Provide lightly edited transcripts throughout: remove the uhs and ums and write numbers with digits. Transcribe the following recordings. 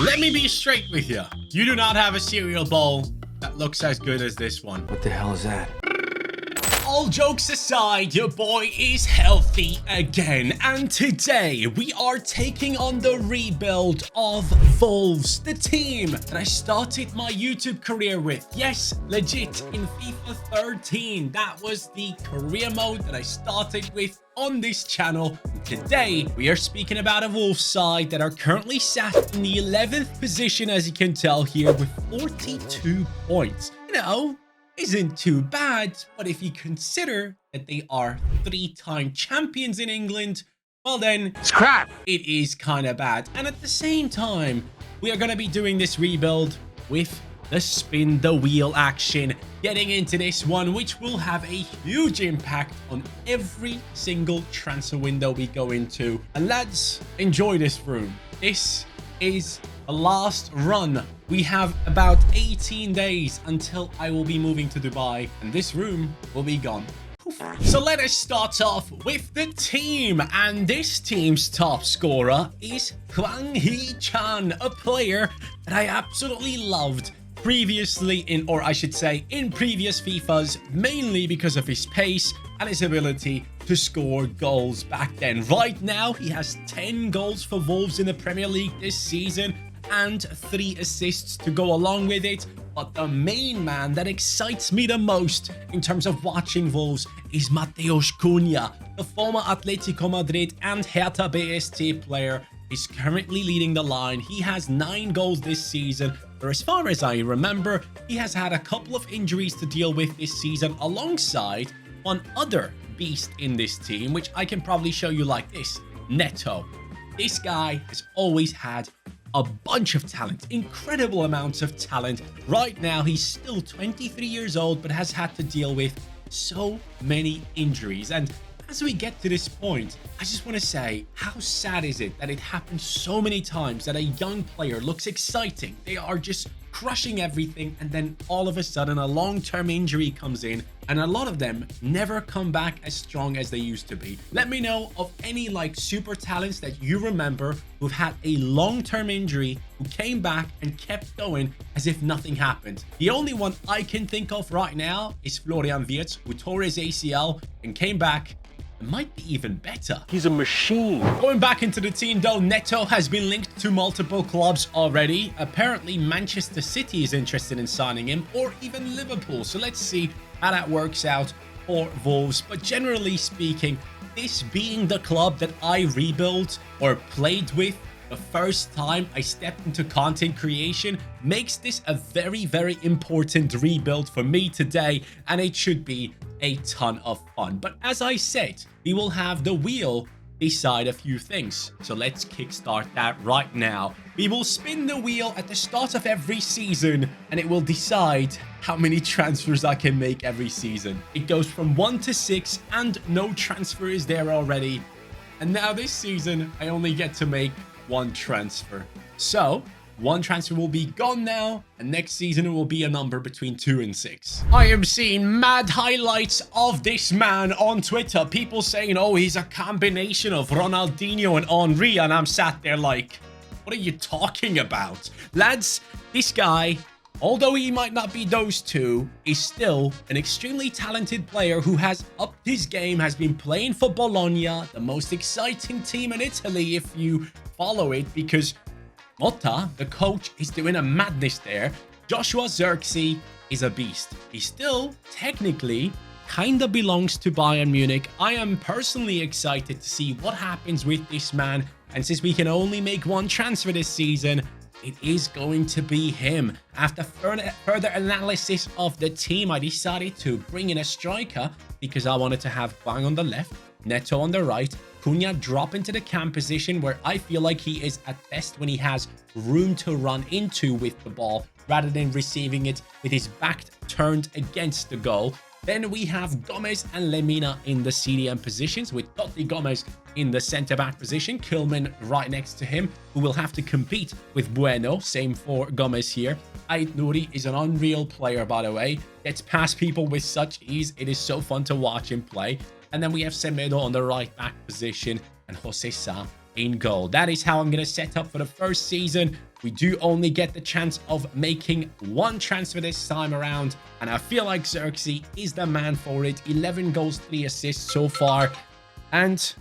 Let me be straight with you. You do not have a cereal bowl that looks as good as this one. What the hell is that? All jokes aside, your boy is healthy again, and today we are taking on the rebuild of Wolves, the team that I started my YouTube career with. Yes, legit, in FIFA 13. That was the career mode that I started with on this channel. Today, we are speaking about a Wolves side that are currently sat in the 11th position, as you can tell here, with 42 points. You know, isn't too bad, but if you consider that they are 3-time champions in England, well then, It's crap. it is kind of bad. And at the same time, we are going to be doing this rebuild with the spin the wheel action, getting into this one, which will have a huge impact on every single transfer window we go into. And lads, enjoy this room. This is the last run. We have about 18 days until I will be moving to Dubai, and this room will be gone. So let us start off with the team, and this team's top scorer is Hwang Hee-chan, a player that I absolutely loved previously in previous FIFAs, mainly because of his pace and his ability to score goals back then. Right now, he has 10 goals for Wolves in the Premier League this season and 3 assists to go along with it. But the main man that excites me the most in terms of watching Wolves is Mateusz Cunha, the former Atletico Madrid and Hertha BSC player. He's currently leading the line. He has 9 goals this season. But as far as I remember, he has had a couple of injuries to deal with this season, alongside one other beast in this team, which I can probably show you like this: Neto. This guy has always had a bunch of talent, incredible amounts of talent. Right now, he's still 23 years old, but has had to deal with so many injuries. And as we get to this point, I just want to say, how sad is it that it happens so many times that a young player looks exciting, they are just crushing everything, and then all of a sudden a long-term injury comes in, and a lot of them never come back as strong as they used to be. Let me know of any super talents that you remember who've had a long-term injury, who came back and kept going as if nothing happened. The only one I can think of right now is Florian Wirtz, who tore his ACL and came back. It might be even better. He's a machine. Going back into the team though, Neto has been linked to multiple clubs already. Apparently Manchester City is interested in signing him, or even Liverpool. So let's see how that works out for Wolves. But generally speaking, this being the club that I rebuilt or played with the first time I stepped into content creation makes this a very, very important rebuild for me today, and it should be a ton of fun. But as I said, we will have the wheel decide a few things. So let's kickstart that right now. We will spin the wheel at the start of every season, and it will decide how many transfers I can make every season. It goes from 1 to 6, and no transfer is there already. And now this season, I only get to make 1 transfer. So 1 transfer will be gone now, and next season it will be a number between 2 and 6. I am seeing mad highlights of this man on Twitter. People saying, oh, he's a combination of Ronaldinho and Henry, and I'm sat there like, what are you talking about? Lads, this guy, although he might not be those two, is still an extremely talented player who has upped his game, has been playing for Bologna, the most exciting team in Italy if you follow it, because Motta, the coach, is doing a madness there. Joshua Zirkzee is a beast. He still, technically, kind of belongs to Bayern Munich. I am personally excited to see what happens with this man. And since we can only make 1 transfer this season, it is going to be him. After further analysis of the team, I decided to bring in a striker because I wanted to have Hwang on the left, Neto on the right, Cunha drop into the cam position where I feel like he is at best when he has room to run into with the ball rather than receiving it with his back turned against the goal. Then we have Gomez and Lemina in the CDM positions, with Totti Gomez in the centre-back position, Kilman right next to him, who will have to compete with Bueno. Same for Gomez here. Ait Nouri is an unreal player, by the way. Gets past people with such ease. It is so fun to watch him play. And then we have Semedo on the right back position and Jose Sa in goal. That is how I'm going to set up for the first season. We do only get the chance of making one transfer this time around, and I feel like Xerxes is the man for it. 11 goals, 3 assists so far, and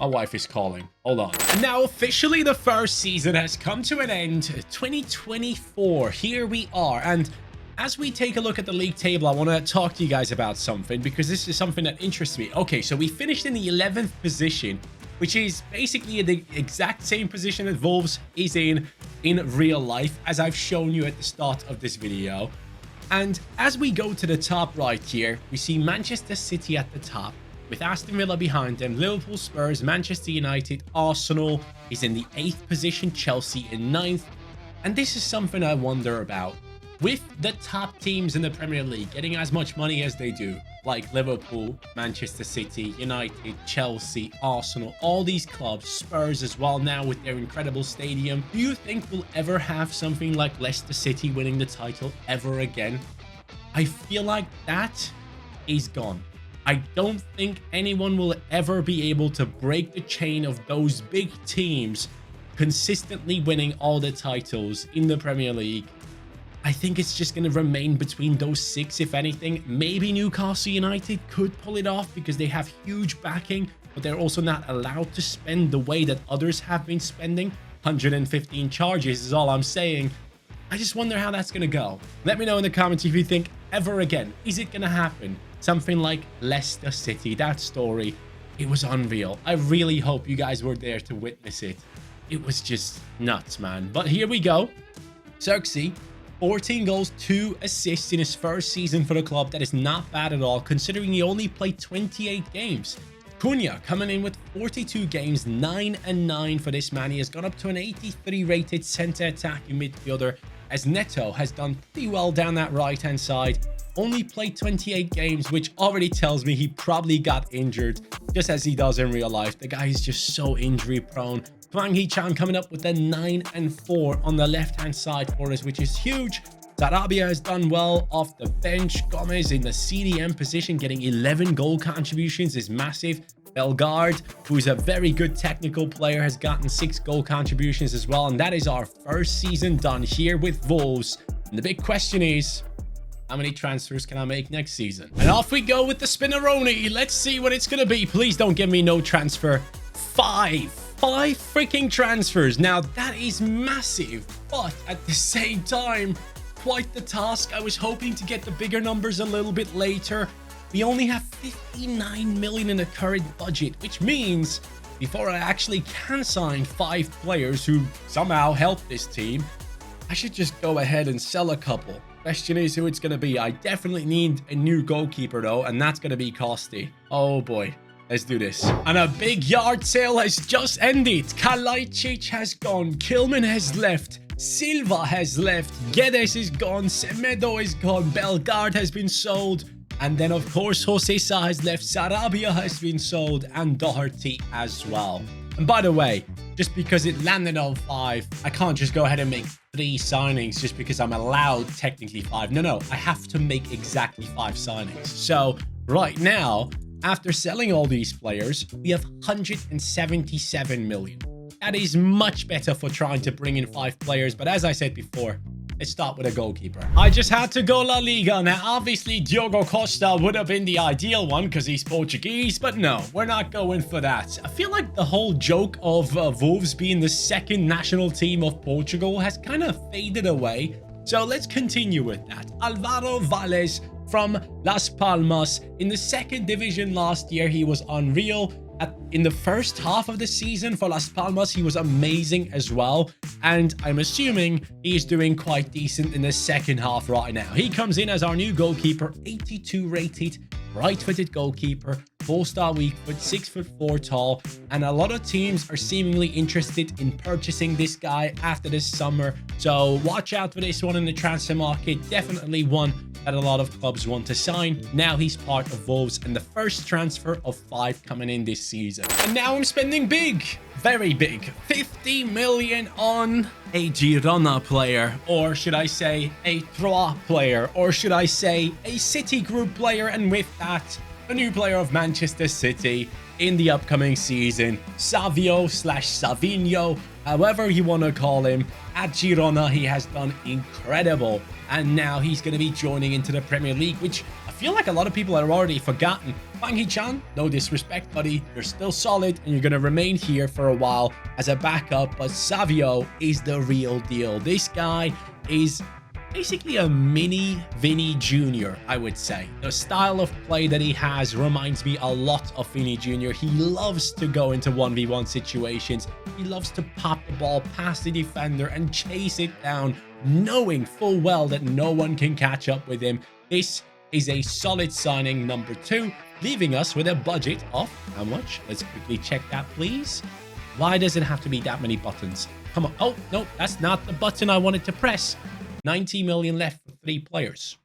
my wife is calling. Hold on. And now officially the first season has come to an end. 2024, here we are. And as we take a look at the league table, I want to talk to you guys about something, because this is something that interests me. Okay, so we finished in the 11th position, which is basically the exact same position that Wolves is in real life, as I've shown you at the start of this video. And as we go to the top right here, we see Manchester City at the top, with Aston Villa behind them, Liverpool, Spurs, Manchester United, Arsenal is in the 8th position, Chelsea in 9th. And this is something I wonder about. With the top teams in the Premier League getting as much money as they do, like Liverpool, Manchester City, United, Chelsea, Arsenal, all these clubs, Spurs as well now with their incredible stadium, do you think we'll ever have something like Leicester City winning the title ever again? I feel like that is gone. I don't think anyone will ever be able to break the chain of those big teams consistently winning all the titles in the Premier League. I think it's just going to remain between those 6, if anything. Maybe Newcastle United could pull it off because they have huge backing, but they're also not allowed to spend the way that others have been spending. 115 charges is all I'm saying. I just wonder how that's going to go. Let me know in the comments if you think ever again, is it going to happen? Something like Leicester City, that story, it was unreal. I really hope you guys were there to witness it. It was just nuts, man. But here we go. Xerxes, 14 goals, 2 assists in his first season for the club. That is not bad at all, considering he only played 28 games. Cunha coming in with 42 games, 9-9 for this man. He has gone up to an 83 rated center attacking midfielder, as Neto has done pretty well down that right-hand side. Only played 28 games, which already tells me he probably got injured, just as he does in real life. The guy is just so injury prone. Hwang Hee-chan coming up with a 9-4 on the left-hand side for us, which is huge. Sarabia has done well off the bench. Gomez in the CDM position, getting 11 goal contributions is massive. Bellegarde, who is a very good technical player, has gotten 6 goal contributions as well. And that is our first season done here with Wolves. And the big question is, how many transfers can I make next season? And off we go with the Spinneroni. Let's see what it's going to be. Please don't give me no transfer. 5 freaking transfers. Now, that is massive. But at the same time, quite the task. I was hoping to get the bigger numbers a little bit later. We only have 59 million in the current budget, which means before I actually can sign 5 players who somehow help this team, I should just go ahead and sell a couple. Question is who it's going to be. I definitely need a new goalkeeper though, and that's going to be costly. Oh boy. Let's do this. And a big yard sale has just ended. Kalajdzic has gone. Kilman has left. Silva has left. Guedes is gone. Semedo is gone. Bellegarde has been sold. And then, of course, Jose Sa has left. Sarabia has been sold. And Doherty as well. And by the way, just because it landed on 5, I can't just go ahead and make 3 signings just because I'm allowed technically 5. No, I have to make exactly 5 signings. So right now, after selling all these players, we have 177 million. That is much better for trying to bring in 5 players. But as I said before, let's start with a goalkeeper. I just had to go La Liga. Now, obviously, Diogo Costa would have been the ideal one because he's Portuguese. But no, we're not going for that. I feel like the whole joke of Wolves being the second national team of Portugal has kind of faded away. So let's continue with that. Alvaro Valles from Las Palmas. In the 2nd division last year, he was unreal. In the first half of the season for Las Palmas, he was amazing as well. And I'm assuming he's doing quite decent in the second half right now. He comes in as our new goalkeeper, 82 rated, right-footed goalkeeper, 4-star weak foot, 6'4" tall. And a lot of teams are seemingly interested in purchasing this guy after this summer. So watch out for this one in the transfer market. Definitely one that a lot of clubs want to sign. Now he's part of Wolves and the first transfer of 5 coming in this season. And now I'm spending big, very big, 50 million on a Girona player, or should I say a Troyes player, or should I say a City Group player, and with that, a new player of Manchester City. in the upcoming season. Savio slash Savinho, however you want to call him, at Girona, he has done incredible. And now he's going to be joining into the Premier League, which I feel like a lot of people have already forgotten. Wang Hee-chan, no disrespect, buddy. You're still solid, and you're going to remain here for a while as a backup. But Savio is the real deal. This guy is basically a mini Vinny Jr., I would say. The style of play that he has reminds me a lot of Vinny Jr. He loves to go into 1v1 situations. He loves to pop the ball past the defender and chase it down, knowing full well that no one can catch up with him. This is a solid signing, number 2, leaving us with a budget of how much? Let's quickly check that, please. Why does it have to be that many buttons? Come on. Oh, no, that's not the button I wanted to press. 90 million left for 3 players.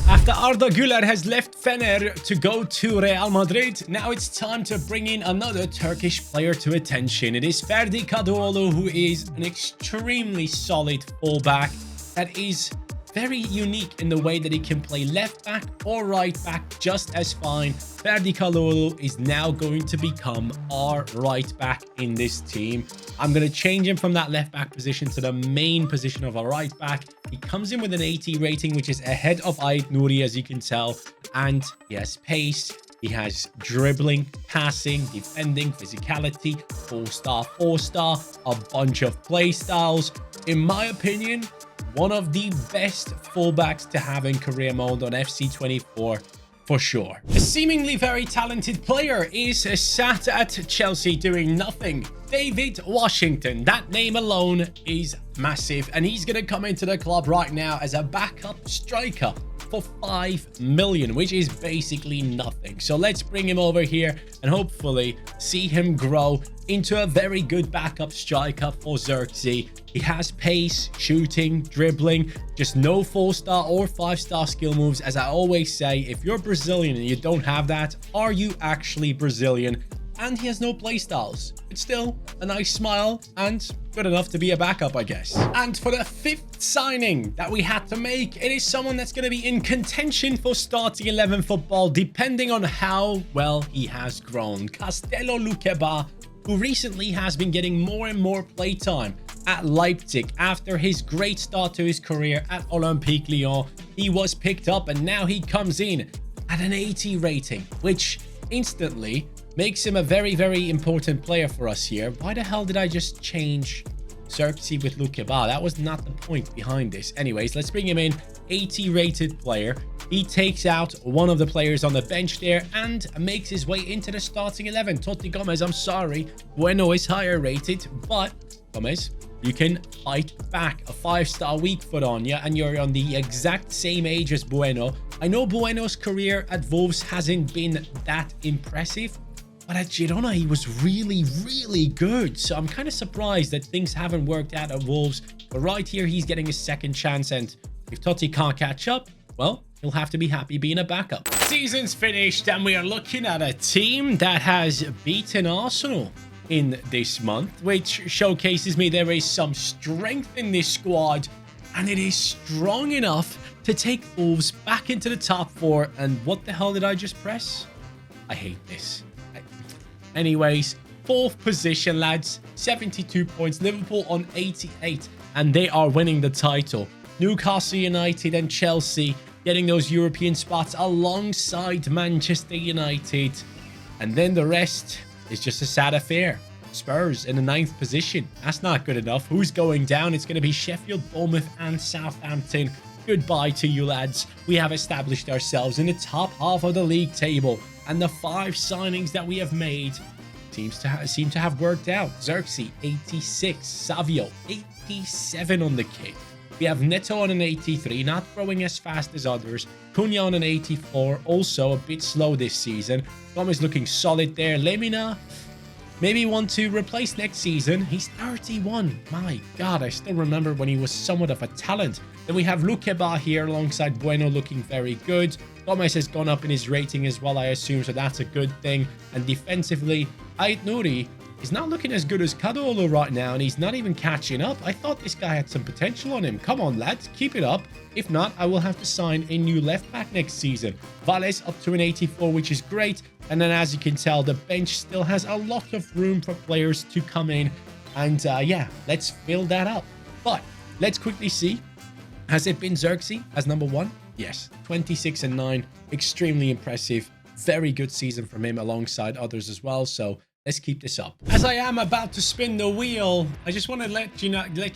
After Arda Güler has left Fener to go to Real Madrid, now it's time to bring in another Turkish player to attention. It is Ferdi Kadıoğlu, who is an extremely solid fullback that is very unique in the way that he can play left back or right back just as fine. Ferdi Kadıoğlu is now going to become our right back in this team. I'm going to change him from that left back position to the main position of a right back. He comes in with an 80 rating, which is ahead of Ait Nouri, as you can tell. And he has pace. He has dribbling, passing, defending, physicality, 4-star, 4-star, a bunch of play styles. In my opinion, one of the best fullbacks to have in career mode on FC24 for sure. A seemingly very talented player is sat at Chelsea doing nothing. David Washington, that name alone is massive, and he's going to come into the club right now as a backup striker for 5 million, which is basically nothing. So let's bring him over here and hopefully see him grow into a very good backup striker for Xerxes. He has pace, shooting, dribbling, just no 4-star or 5-star skill moves. As I always say, if you're Brazilian and you don't have that, are you actually Brazilian? And he has no playstyles. It's still a nice smile and good enough to be a backup, I guess. And for the 5th signing that we had to make, it is someone that's going to be in contention for starting 11 football, depending on how well he has grown. Castello Lukeba, who recently has been getting more and more playtime at Leipzig after his great start to his career at Olympique Lyon. He was picked up and now he comes in at an 80 rating, which instantly makes him a very, very important player for us here. Why the hell did I just change Xerxes with Lukeba? That was not the point behind this. Anyways, let's bring him in. 80 rated player. He takes out one of the players on the bench there and makes his way into the starting 11. Totti Gomez, I'm sorry. Bueno is higher rated, but Gomez, you can fight back. A 5-star weak foot on you, and you're on the exact same age as Bueno. I know Bueno's career at Wolves hasn't been that impressive, but at Girona, he was really, really good. So I'm kind of surprised that things haven't worked out at Wolves. But right here, he's getting a second chance. And if Totti can't catch up, well, he'll have to be happy being a backup. Season's finished, and we are looking at a team that has beaten Arsenal in this month, which showcases me there is some strength in this squad, and it is strong enough to take Wolves back into the top 4. And what the hell did I just press? I hate this. Anyways, 4th position, lads. 72 points. Liverpool on 88, and they are winning the title. Newcastle United and Chelsea getting those European spots alongside Manchester United. And then the rest is just a sad affair. Spurs in the 9th position. That's not good enough. Who's going down? It's going to be Sheffield, Bournemouth, and Southampton. Goodbye to you, lads. We have established ourselves in the top half of the league table, and the 5 signings that we have made seem to have worked out. Xerxes, 86. Savio, 87 on the kit. We have Neto on an 83, not throwing as fast as others. Cunha on an 84, also a bit slow this season. Gomez looking solid there. Lemina, maybe want to replace next season. He's 31. My God, I still remember when he was somewhat of a talent. Then we have Lukeba here alongside Bueno looking very good. Gomez has gone up in his rating as well, I assume, so that's a good thing. And defensively, Ait Nouri He's not looking as good as Kadolo right now, and he's not even catching up. I thought this guy had some potential on him. Come on, lads, keep it up. If not, I will have to sign a new left back next season. Vales up to an 84, which is great. And then, as you can tell, the bench still has a lot of room for players to come in. And yeah, let's fill that up. But let's quickly see. Has it been Xerxes as number 1? Yes, 26 and 9. Extremely impressive. Very good season from him alongside others as well. So let's keep this up. As I am about to spin the wheel, I just want to let you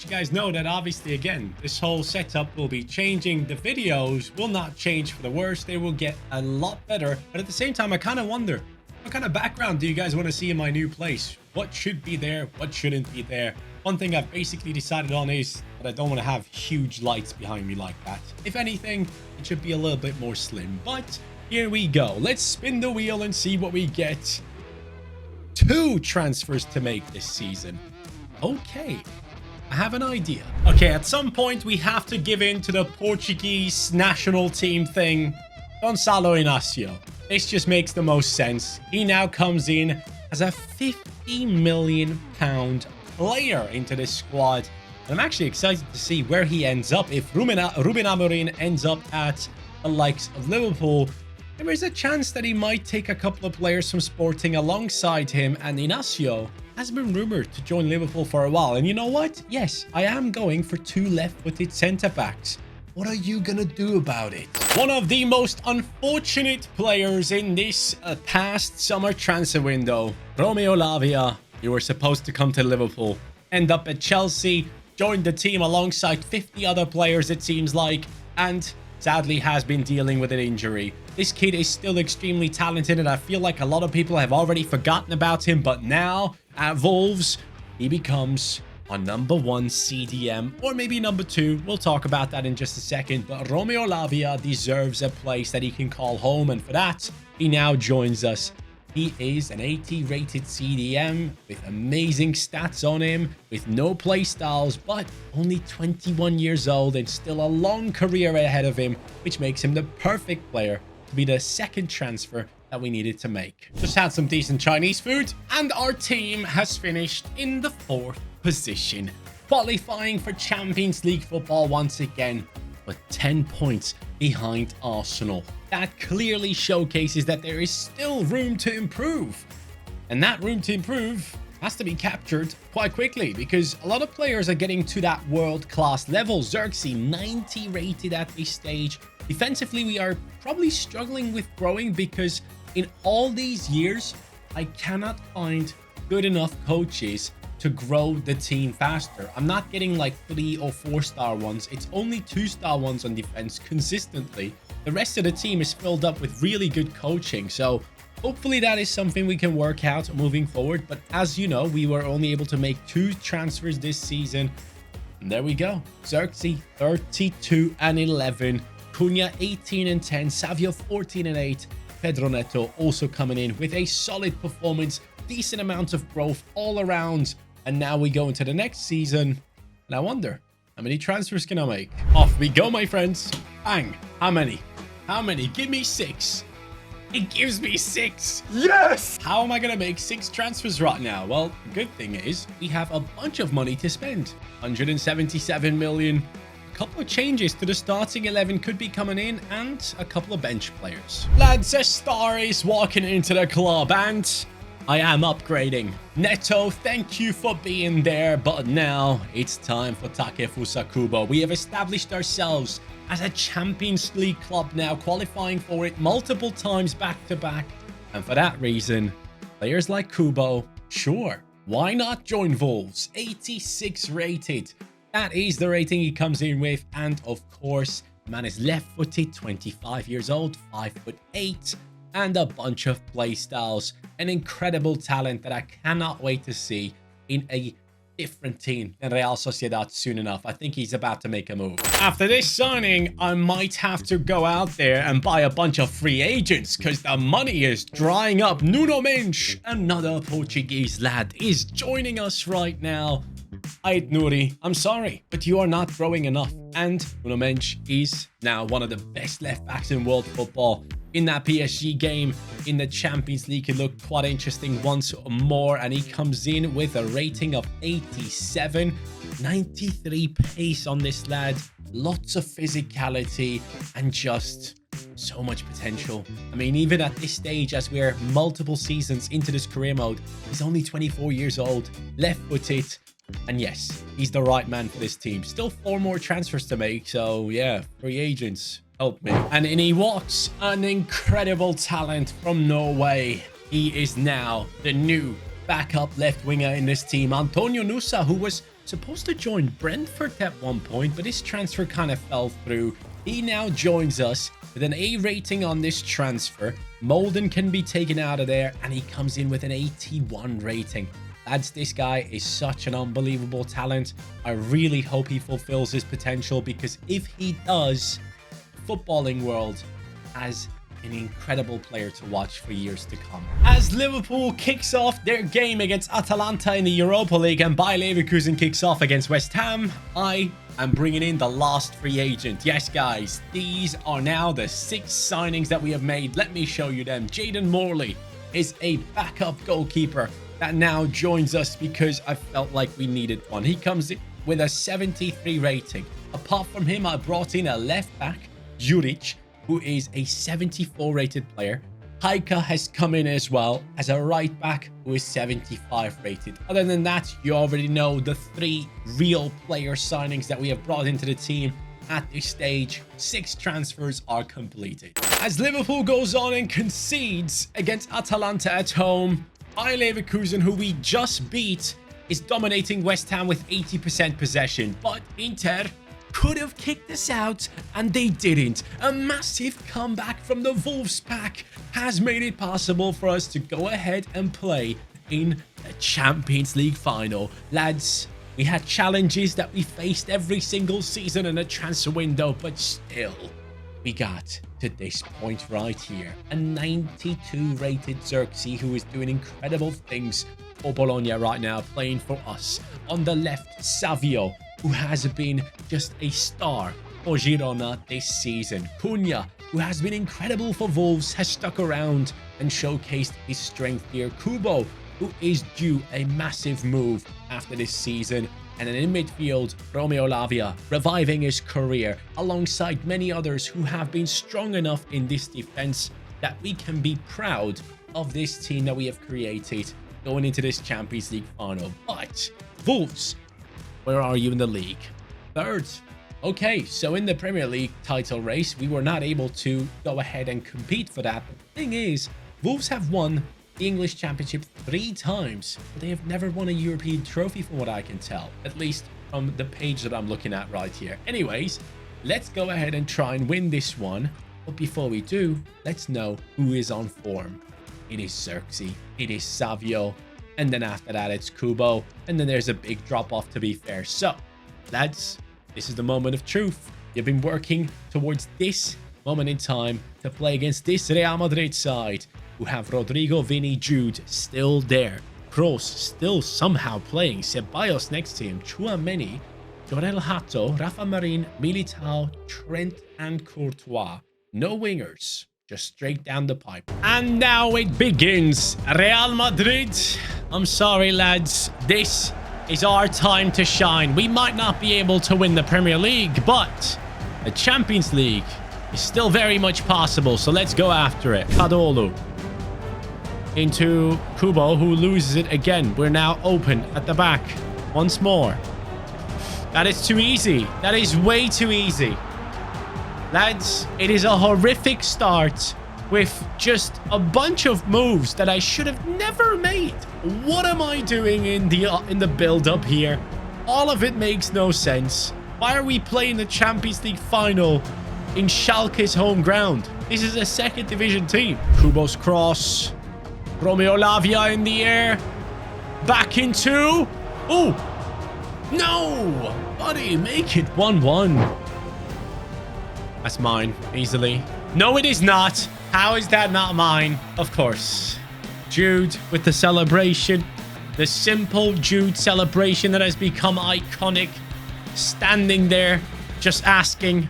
guys know that obviously, again, this whole setup will be changing. The videos will not change for the worse. They will get a lot better. But at the same time, I kind of wonder, what kind of background do you guys want to see in my new place? What should be there? What shouldn't be there? One thing I've basically decided on is that I don't want to have huge lights behind me like that. If anything, it should be a little bit more slim. But here we go. Let's spin the wheel and see what we get. 2 transfers to make this season. Okay, I have an idea. Okay, at some point we have to give in to the Portuguese national team thing. Gonçalo Inácio. This just makes the most sense. He now comes in as a £50 million player into this squad. And I'm actually excited to see where he ends up. If Ruben Amorim ends up at the likes of Liverpool, there is a chance that he might take a couple of players from Sporting alongside him, and Inácio has been rumored to join Liverpool for a while. And you know what? Yes, I am going for 2 left-footed centre-backs. What are you gonna do about it? One of the most unfortunate players in this past summer transfer window, Romeo Lavia. You were supposed to come to Liverpool, end up at Chelsea, joined the team alongside 50 other players, it seems like, and sadly has been dealing with an injury. This kid is still extremely talented, and I feel like a lot of people have already forgotten about him, but now at Wolves, he becomes our number 1 CDM, or maybe number 2. We'll talk about that in just a second, but Romeo Lavia deserves a place that he can call home, and for that, he now joins us. He is an 80 rated CDM with amazing stats on him, with no play styles, but only 21 years old and still a long career ahead of him, which makes him the perfect player to be the second transfer that we needed to make. Just had some decent Chinese food, and our team has finished in the 4th position, qualifying for Champions League football once again, but 10 points behind Arsenal. That clearly showcases that there is still room to improve. And that room to improve has to be captured quite quickly, because a lot of players are getting to that world-class level. Xerxes, 90 rated at this stage. Defensively, we are probably struggling with growing, because in all these years, I cannot find good enough coaches to grow the team faster. I'm not getting like 3 or 4-star ones. It's only 2-star ones on defense consistently. The rest of the team is filled up with really good coaching. So hopefully that is something we can work out moving forward. But as you know, we were only able to make 2 transfers this season. And there we go. Xerxes, 32 and 11. Cunha, 18 and 10. Savio, 14 and 8. Pedro Neto also coming in with a solid performance. Decent amount of growth all around. And now we go into the next season. And I wonder, how many transfers can I make? Off we go, my friends. Bang. How many? How many? Give me 6. It gives me 6. Yes! How am I going to make 6 transfers right now? Well, the good thing is we have a bunch of money to spend. 177 million. A couple of changes to the starting 11 could be coming in, and a couple of bench players. Lads, a star is walking into the club, and I am upgrading. Neto, thank you for being there, but now it's time for Takefusa Kubo. We have established ourselves as a Champions League club now, qualifying for it multiple times back to back. And for that reason, players like Kubo, sure, why not join Wolves? 86 rated. That is the rating he comes in with. And of course, man is left-footed, 25 years old, 5'8", and a bunch of play styles. An incredible talent that I cannot wait to see in a different team than Real Sociedad soon enough. I think he's about to make a move. After this signing, I might have to go out there and buy a bunch of free agents, because the money is drying up. Nuno Mendes, another Portuguese lad, is joining us right now. Ait Nouri, I'm sorry, but you are not growing enough. And Nuno Mendes is now one of the best left backs in world football. in that PSG game in the Champions League. He looked quite interesting once more, and he comes in with a rating of 87. 93 pace on this lad. Lots of physicality and just so much potential. I mean, even at this stage, as we're multiple seasons into this career mode, he's only 24 years old, left-footed, and yes, he's the right man for this team. Still 4 more transfers to make, so yeah, free agents, help me. And in he walks, an incredible talent from Norway. He is now the new backup left winger in this team. Antonio Nusa, who was supposed to join Brentford at one point, but his transfer kind of fell through. He now joins us with an A rating on this transfer. Molden can be taken out of there, and he comes in with an 81 rating. Lads, this guy is such an unbelievable talent. I really hope he fulfills his potential, because if he does, the footballing world has an incredible player to watch for years to come. As Liverpool kicks off their game against Atalanta in the Europa League and Bayer Leverkusen kicks off against West Ham, I am bringing in the last free agent. Yes, guys, these are now the 6 signings that we have made. Let me show you them. Jayden Morley is a backup goalkeeper that now joins us because I felt like we needed one. He comes in with a 73 rating. Apart from him, I brought in a left back, Juric, who is a 74 rated player. Haika has come in as well as a right back who is 75 rated. Other than that, you already know the 3 real player signings that we have brought into the team. At this stage, 6 transfers are completed. As Liverpool goes on and concedes against Atalanta at home, Bayer Leverkusen, who we just beat, is dominating West Ham with 80% possession. But Inter could have kicked us out, and they didn't. A massive comeback from the Wolves pack has made it possible for us to go ahead and play in the Champions League final. Lads, we had challenges that we faced every single season in a transfer window, but still, we got to this point right here. A 92 rated Xerxes, who is doing incredible things for Bologna right now, playing for us. On the left, Savio, who has been just a star for Girona this season. Cunha, who has been incredible for Wolves, has stuck around and showcased his strength here. Kubo, who is due a massive move after this season. And then in midfield, Romeo Lavia, reviving his career, alongside many others who have been strong enough in this defense that we can be proud of this team that we have created going into this Champions League final. But Wolves, where are you in the league? 3rd. Okay, so in the Premier League title race, we were not able to go ahead and compete for that. But the thing is, Wolves have won the English Championship 3 times, but they have never won a European trophy from what I can tell, at least from the page that I'm looking at right here. Anyways, let's go ahead and try and win this one. But before we do, let's know who is on form. It is Xerxes, it is Savio, and then after that, it's Kubo. And then there's a big drop-off, to be fair. So, lads, this is the moment of truth. You've been working towards this moment in time to play against this Real Madrid side, who have Rodrigo, Vini, Jude still there. Kroos still somehow playing. Ceballos next to him. Tchouameni, Jorel Hato, Rafa Marin, Militao, Trent, and Courtois. No wingers. Just straight down the pipe. And now it begins. Real Madrid. I'm sorry, lads. This is our time to shine. We might not be able to win the Premier League, but the Champions League is still very much possible. So let's go after it. Kadolu into Kubo, who loses it again. We're now open at the back once more. That is too easy. That is way too easy. Lads, it is a horrific start with just a bunch of moves that I should have never made. What am I doing in the build-up here? All of it makes no sense. Why are we playing the Champions League final in Schalke's home ground? This is a 2nd division team. Kubo's cross. Romeo Lavia in the air. Back into... Oh! No! Buddy, make it 1-1. That's mine, easily. No, it is not. How is that not mine? Of course. Jude with the celebration. The simple Jude celebration that has become iconic. Standing there, just asking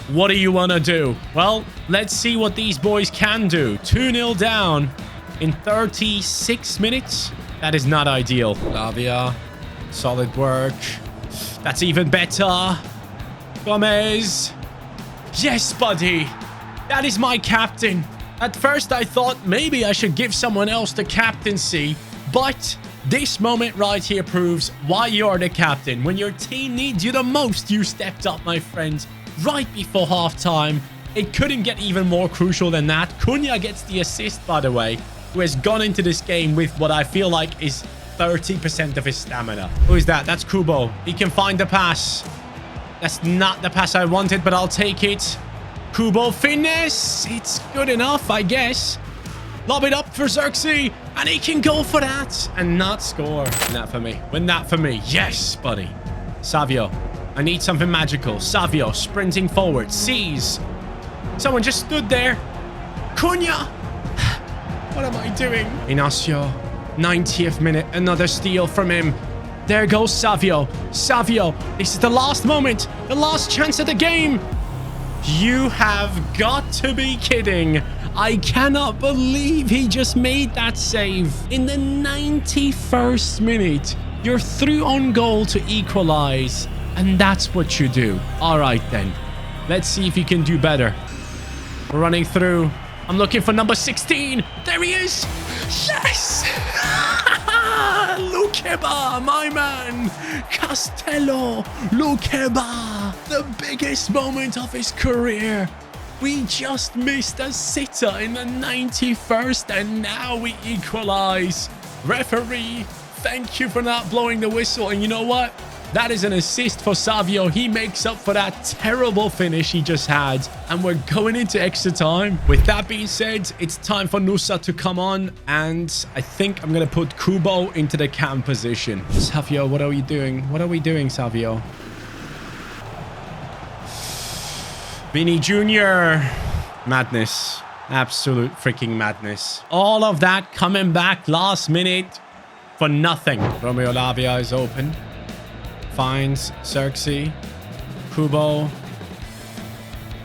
What do you want to do? Well, let's see what these boys can do. 2-0 down in 36 minutes. That is not ideal. Lavia, solid work. That's even better. Gomez. Yes, buddy. That is my captain. At first, I thought maybe I should give someone else the captaincy, but this moment right here proves why you're the captain. When your team needs you the most, you stepped up, my friends. Right before halftime. It couldn't get even more crucial than that. Cunha gets the assist, by the way, who has gone into this game with what I feel like is 30% of his stamina. Who is that? That's Kubo. He can find the pass. That's not the pass I wanted, but I'll take it. Kubo finesse. It's good enough, I guess. Lob it up for Xerxes, and he can go for that and not score. Win that for me. Win that for me. Yes, buddy. Savio. I need something magical. Savio sprinting forward. Sees. Someone just stood there. Cunha. What am I doing? Inacio. 90th minute. Another steal from him. There goes Savio. Savio. This is the last moment. The last chance of the game. You have got to be kidding. I cannot believe he just made that save. In the 91st minute. You're through on goal to equalize. And that's what you do. All right, then. Let's see if you can do better. We're running through. I'm looking for number 16. There he is. Yes! Lukeba, my man. Castello. Lukeba. The biggest moment of his career. We just missed a sitter in the 91st, and now we equalize. Referee, thank you for not blowing the whistle. And you know what? That is an assist for Savio. He makes up for that terrible finish he just had. And we're going into extra time. With that being said, it's time for Nusa to come on. And I think I'm going to put Kubo into the cam position. Savio, what are we doing? What are we doing, Savio? Vini Jr. Madness. Absolute freaking madness. All of that coming back last minute for nothing. Romeo Lavia is open. Finds Xerxes. Kubo.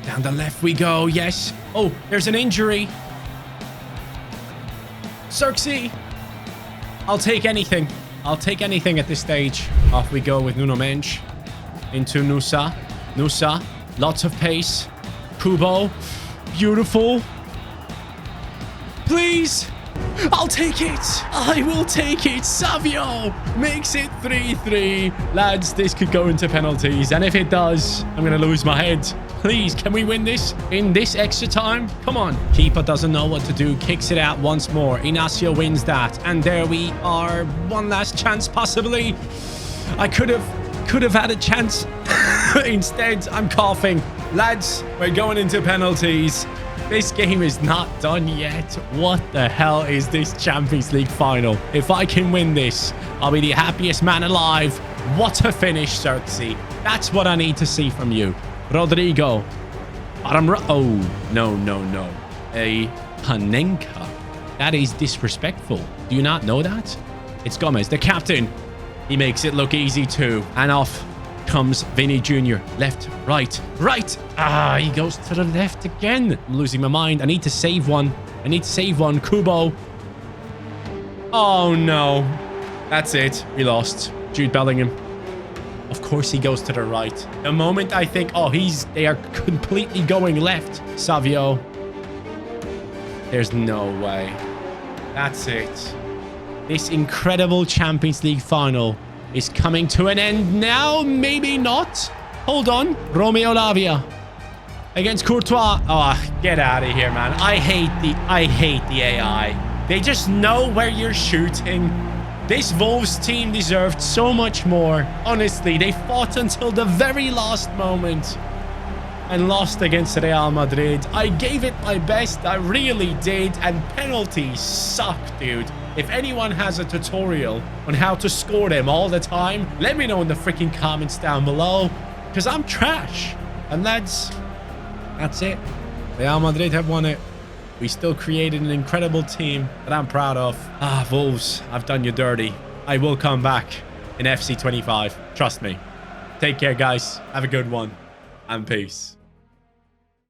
Down the left we go. Yes. Oh, there's an injury. Xerxes. I'll take anything. I'll take anything at this stage. Off we go with Nuno Mensch. Into Nusa. Nusa. Lots of pace. Kubo. Beautiful. Please. I'll take it. I will take it. Savio makes it 3-3. Lads, this could go into penalties. And if it does, I'm going to lose my head. Please, can we win this in this extra time? Come on. Keeper doesn't know what to do. Kicks it out once more. Inacio wins that. And there we are. One last chance, possibly. I could have had a chance. Instead, I'm coughing. Lads, we're going into penalties. This game is not done yet. What the hell is this Champions League final? If I can win this, I'll be the happiest man alive. What a finish, Xerxes. That's what I need to see from you. Rodrigo. Oh, no. A Panenka. That is disrespectful. Do you not know that? It's Gomez, the captain. He makes it look easy too. And off comes Vini Jr. Left, right. Ah, he goes to the left again. I'm losing my mind. I need to save one. Kubo. Oh, no. That's it. We lost. Jude Bellingham. Of course he goes to the right. The moment I think, oh, they are completely going left. Savio. There's no way. That's it. This incredible Champions League final is coming to an end now. Maybe not. Hold on. Romeo Lavia against Courtois. Oh, get out of here, man. I hate the AI. They just know where you're shooting. This Wolves team deserved so much more. Honestly, they fought until the very last moment and lost against Real Madrid. I gave it my best. I really did. And penalties suck, dude. If anyone has a tutorial on how to score them all the time, let me know in the freaking comments down below, because I'm trash. And lads, that's it. Real Madrid have won it. We still created an incredible team that I'm proud of. Ah, Wolves, I've done you dirty. I will come back in FC 25. Trust me. Take care, guys. Have a good one. And peace.